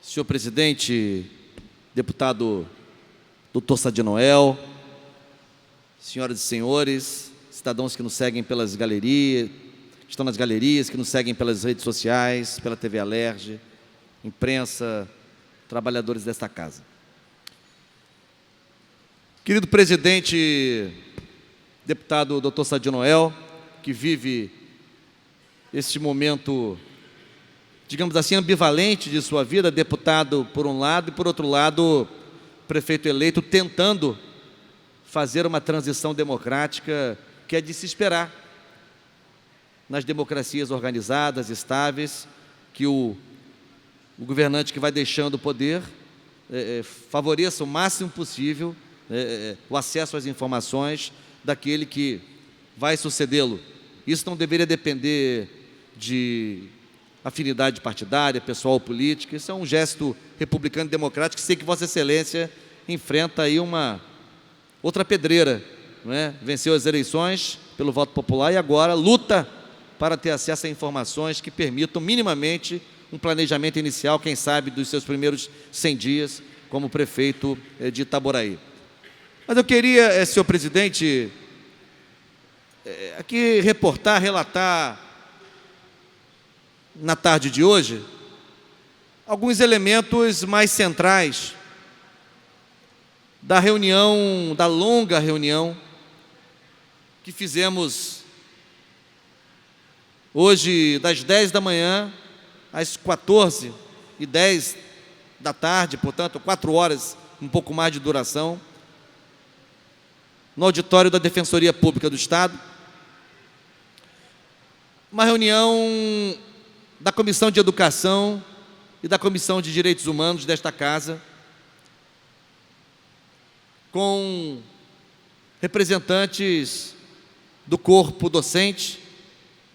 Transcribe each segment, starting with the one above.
senhor presidente, deputado Dr. Sadi Noel, senhoras e senhores, cidadãos que nos seguem pelas galerias, que estão nas galerias, que nos seguem pelas redes sociais, pela TV Alerj, imprensa, trabalhadores desta casa. Querido presidente, deputado Dr. Sadi Noel, que vive este momento, digamos assim, ambivalente de sua vida, deputado por um lado e, por outro lado, prefeito eleito, tentando fazer uma transição democrática que é de se esperar nas democracias organizadas, estáveis, que o governante que vai deixando o poder favoreça o máximo possível o acesso às informações daquele que vai sucedê-lo. Isso não deveria depender de afinidade partidária, pessoal ou política. Isso é um gesto republicano democrático. Sei que Vossa Excelência enfrenta aí uma outra pedreira, não é? Venceu as eleições pelo voto popular e agora luta para ter acesso a informações que permitam minimamente um planejamento inicial, quem sabe, dos seus primeiros 100 dias como prefeito de Itaboraí. Mas eu queria, senhor presidente, aqui relatar, na tarde de hoje, alguns elementos mais centrais da reunião, da longa reunião que fizemos hoje, das 10 da manhã às 14h10 da tarde, portanto, 4 horas, um pouco mais de duração, no auditório da Defensoria Pública do Estado. Uma reunião da Comissão de Educação e da Comissão de Direitos Humanos desta casa, com representantes do corpo docente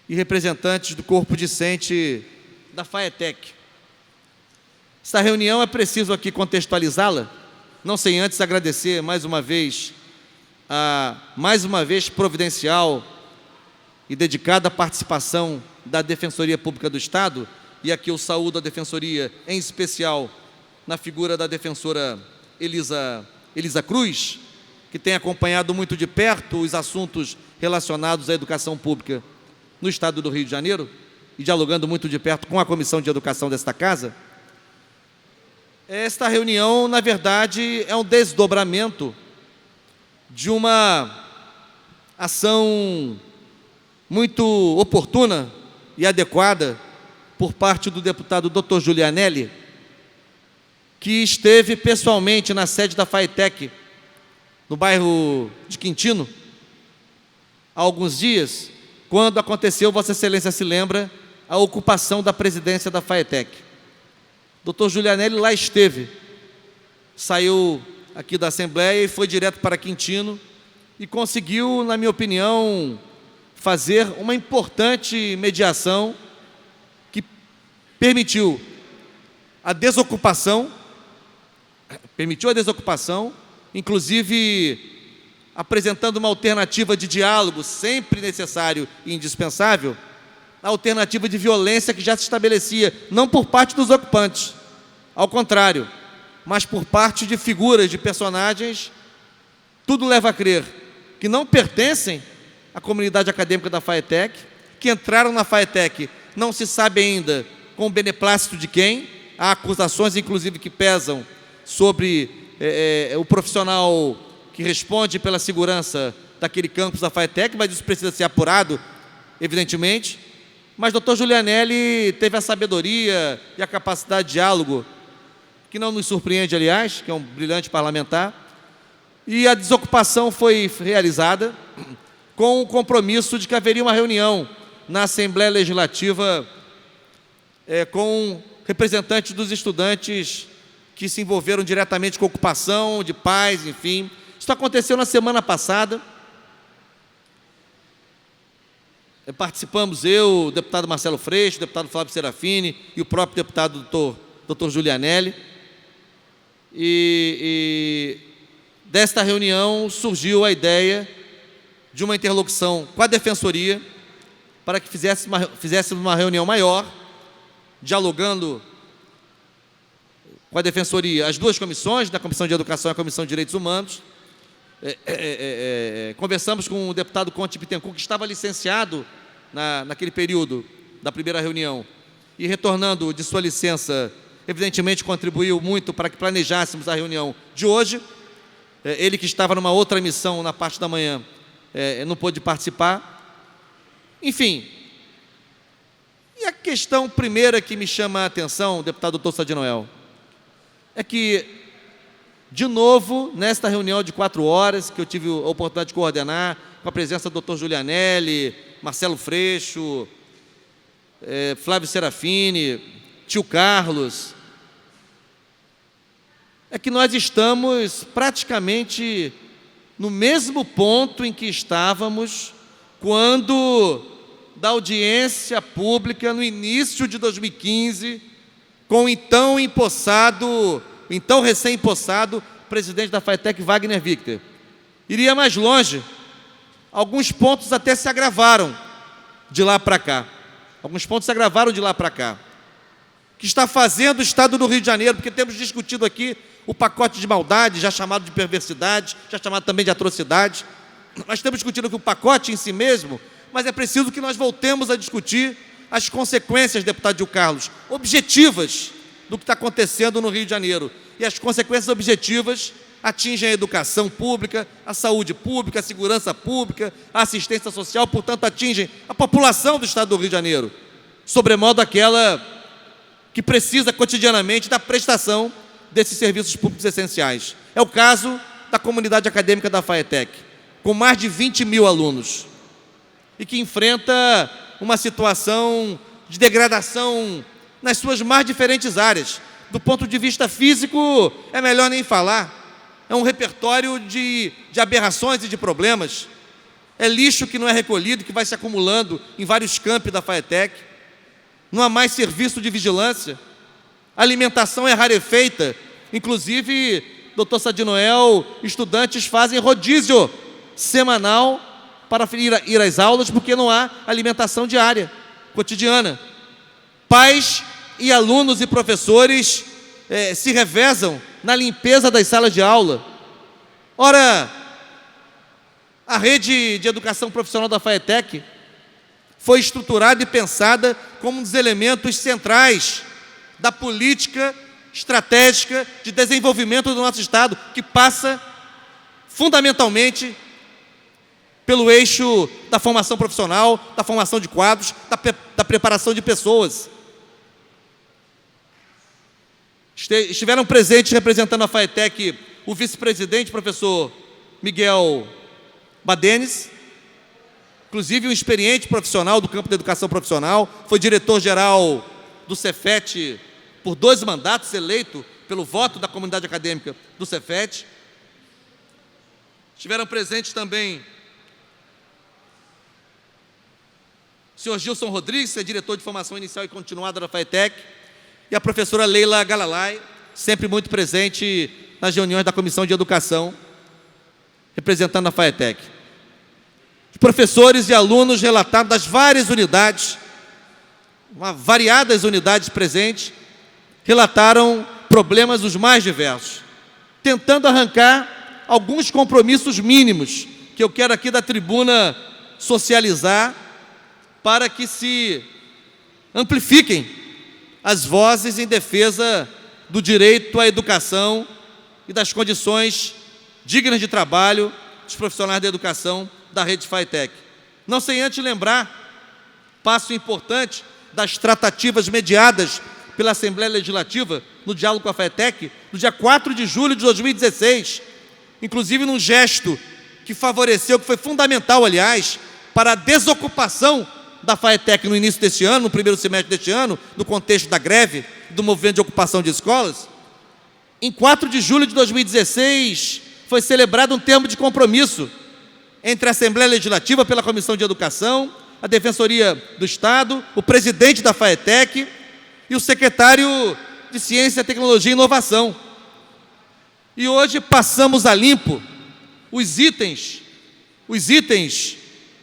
e representantes do corpo discente da FAETEC. Esta reunião é preciso aqui contextualizá-la, não sem antes agradecer mais uma vez providencial e dedicada à participação da Defensoria Pública do Estado, e aqui eu saúdo a Defensoria, em especial na figura da defensora Elisa Cruz, que tem acompanhado muito de perto os assuntos relacionados à educação pública no Estado do Rio de Janeiro, e dialogando muito de perto com a Comissão de Educação desta casa. Esta reunião, na verdade, é um desdobramento de uma ação muito oportuna e adequada por parte do deputado Dr. Giulianelli, que esteve pessoalmente na sede da FAETEC, no bairro de Quintino, há alguns dias, quando aconteceu, Vossa Excelência se lembra, a ocupação da presidência da FAETEC. Dr. Giulianelli lá esteve, saiu aqui da Assembleia e foi direto para Quintino e conseguiu, na minha opinião, fazer uma importante mediação que permitiu a desocupação, inclusive apresentando uma alternativa de diálogo, sempre necessário e indispensável, a alternativa de violência que já se estabelecia, não por parte dos ocupantes, ao contrário, mas por parte de figuras, de personagens, tudo leva a crer que não pertencem à comunidade acadêmica da FAETEC, que entraram na FAETEC, não se sabe ainda com o beneplácito de quem. Há acusações, inclusive, que pesam sobre o profissional que responde pela segurança daquele campus da FAETEC, mas isso precisa ser apurado, evidentemente. Mas Dr. Giulianelli teve a sabedoria e a capacidade de diálogo, que não nos surpreende, aliás, que é um brilhante parlamentar, e a desocupação foi realizada com o compromisso de que haveria uma reunião na Assembleia Legislativa com representantes dos estudantes que se envolveram diretamente com a ocupação, de pais, enfim. Isso aconteceu na semana passada. Participamos eu, o deputado Marcelo Freixo, o deputado Flávio Serafini e o próprio deputado Dr. Giulianelli. E desta reunião surgiu a ideia de uma interlocução com a Defensoria para que fizéssemos uma reunião maior, dialogando com a Defensoria, as duas comissões, da Comissão de Educação e a Comissão de Direitos Humanos. Conversamos com o deputado Conte Bittencourt, que estava licenciado naquele período da primeira reunião, e retornando de sua licença, evidentemente contribuiu muito para que planejássemos a reunião de hoje. Ele, que estava numa outra missão na parte da manhã, não pôde participar. Enfim, e a questão primeira que me chama a atenção, deputado Dr. Sadi Noel, é que, de novo, nesta reunião de 4 horas, que eu tive a oportunidade de coordenar, com a presença do Dr. Giulianelli, Marcelo Freixo, Flávio Serafini, tio Carlos, é que nós estamos praticamente no mesmo ponto em que estávamos quando, da audiência pública no início de 2015, com o então recém-empossado presidente da FATEC, Wagner Victor. Iria mais longe, alguns pontos até se agravaram de lá para cá. O que está fazendo o Estado do Rio de Janeiro, porque temos discutido aqui o pacote de maldade, já chamado de perversidade, já chamado também de atrocidade. Nós temos discutido aqui o pacote em si mesmo, mas é preciso que nós voltemos a discutir as consequências, deputado Gil Carlos, objetivas do que está acontecendo no Rio de Janeiro. E as consequências objetivas atingem a educação pública, a saúde pública, a segurança pública, a assistência social, portanto, atingem a população do Estado do Rio de Janeiro, sobremodo aquela que precisa cotidianamente da prestação desses serviços públicos essenciais. É o caso da comunidade acadêmica da FATEC, com mais de 20 mil alunos, e que enfrenta uma situação de degradação nas suas mais diferentes áreas. Do ponto de vista físico, é melhor nem falar. É um repertório de aberrações e de problemas. É lixo que não é recolhido, que vai se acumulando em vários campi da FATEC. Não há mais serviço de vigilância. A alimentação é rarefeita. Inclusive, doutor Sadi Noel, estudantes fazem rodízio semanal para ir às aulas, porque não há alimentação diária, cotidiana. Pais e alunos e professores se revezam na limpeza das salas de aula. Ora, a rede de educação profissional da FATEC foi estruturada e pensada como um dos elementos centrais da política estratégica de desenvolvimento do nosso Estado, que passa fundamentalmente pelo eixo da formação profissional, da formação de quadros, da preparação de pessoas. Estiveram presentes, representando a FATEC, o vice-presidente, professor Miguel Badenes, inclusive um experiente profissional do campo da educação profissional, foi diretor-geral do Cefet por 2 mandatos, eleito pelo voto da comunidade acadêmica do Cefet. Estiveram presentes também o senhor Gilson Rodrigues, que é diretor de formação inicial e continuada da FATEC, e a professora Leila Galalay, sempre muito presente nas reuniões da Comissão de Educação, representando a FATEC. Os professores e alunos relataram das várias unidades, variadas unidades presentes, relataram problemas os mais diversos, tentando arrancar alguns compromissos mínimos, que eu quero aqui da tribuna socializar, para que se amplifiquem as vozes em defesa do direito à educação e das condições dignas de trabalho dos profissionais da educação da rede FATEC. Não sem antes lembrar, passo importante, das tratativas mediadas pela Assembleia Legislativa no diálogo com a FATEC, no dia 4 de julho de 2016, inclusive num gesto que favoreceu, que foi fundamental, aliás, para a desocupação da FATEC no início deste ano, no primeiro semestre deste ano, no contexto da greve, do movimento de ocupação de escolas. Em 4 de julho de 2016, foi celebrado um termo de compromisso entre a Assembleia Legislativa, pela Comissão de Educação, a Defensoria do Estado, o presidente da FATEC e o secretário de Ciência, Tecnologia e Inovação. E hoje passamos a limpo os itens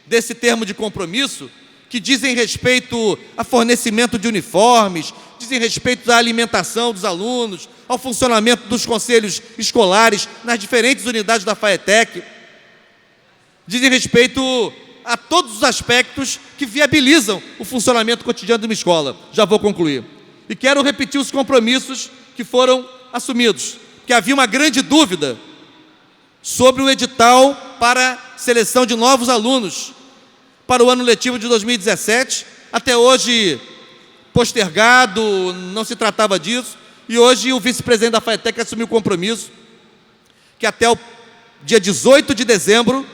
desse termo de compromisso, que dizem respeito a fornecimento de uniformes, dizem respeito à alimentação dos alunos, ao funcionamento dos conselhos escolares nas diferentes unidades da FAETEC, dizem respeito a todos os aspectos que viabilizam o funcionamento cotidiano de uma escola. Já vou concluir. E quero repetir os compromissos que foram assumidos, que havia uma grande dúvida sobre o edital para seleção de novos alunos para o ano letivo de 2017, até hoje postergado, não se tratava disso, e hoje o vice-presidente da FAETEC assumiu o compromisso que até o dia 18 de dezembro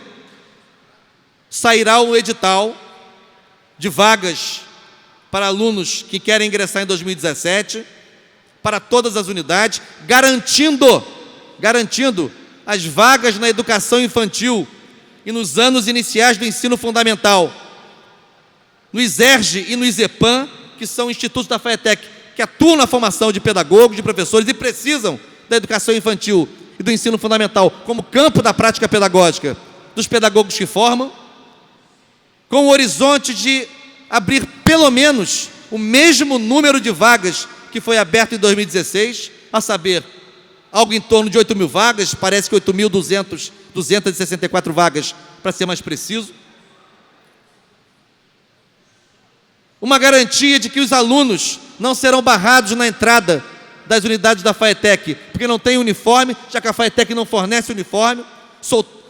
sairá o edital de vagas para alunos que querem ingressar em 2017, para todas as unidades, garantindo as vagas na educação infantil e nos anos iniciais do ensino fundamental, no ISERJ e no ISEPAM, que são institutos da FAETEC, que atuam na formação de pedagogos, de professores e precisam da educação infantil e do ensino fundamental como campo da prática pedagógica dos pedagogos que formam, com o horizonte de abrir pelo menos o mesmo número de vagas que foi aberto em 2016, a saber, algo em torno de 8.000 vagas, parece que 8.264 vagas, para ser mais preciso. Uma garantia de que os alunos não serão barrados na entrada das unidades da FAETEC, porque não tem uniforme, já que a FAETEC não fornece uniforme,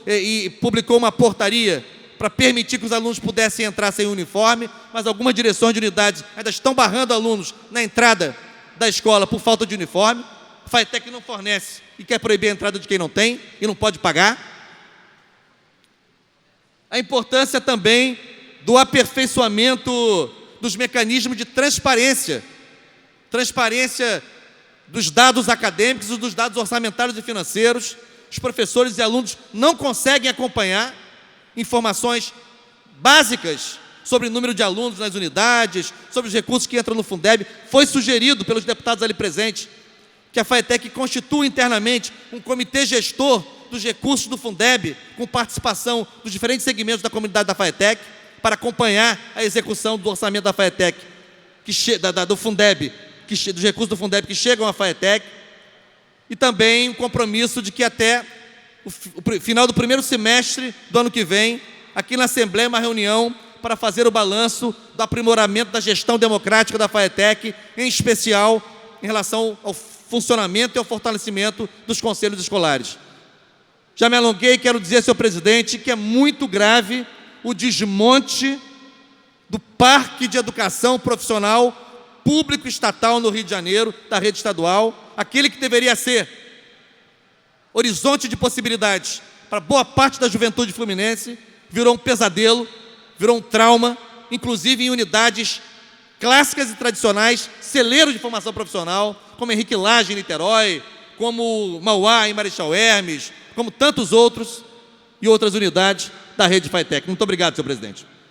e publicou uma portaria para permitir que os alunos pudessem entrar sem uniforme, mas algumas direções de unidades ainda estão barrando alunos na entrada da escola por falta de uniforme. A FAETEC não fornece e quer proibir a entrada de quem não tem e não pode pagar. A importância também do aperfeiçoamento dos mecanismos de transparência dos dados acadêmicos e dos dados orçamentários e financeiros. Os professores e alunos não conseguem acompanhar informações básicas sobre o número de alunos nas unidades, sobre os recursos que entram no Fundeb. Foi sugerido pelos deputados ali presentes que a FAETEC constitua internamente um comitê gestor dos recursos do Fundeb, com participação dos diferentes segmentos da comunidade da FAETEC, para acompanhar a execução do orçamento da FAETEC, do Fundeb, dos recursos do Fundeb que chegam à FAETEC, e também o compromisso de que até o final do primeiro semestre do ano que vem, aqui na Assembleia, uma reunião para fazer o balanço do aprimoramento da gestão democrática da FAETEC, em especial em relação ao funcionamento e ao fortalecimento dos conselhos escolares. Já me alonguei, quero dizer, senhor presidente, que é muito grave o desmonte do Parque de Educação Profissional Público Estatal no Rio de Janeiro, da rede estadual, aquele que deveria ser horizonte de possibilidades para boa parte da juventude fluminense, virou um pesadelo, virou um trauma, inclusive em unidades clássicas e tradicionais, celeiros de formação profissional, como Henrique Lage em Niterói, como Mauá em Marechal Hermes, como tantos outros e outras unidades da rede FAETEC. Muito obrigado, senhor presidente.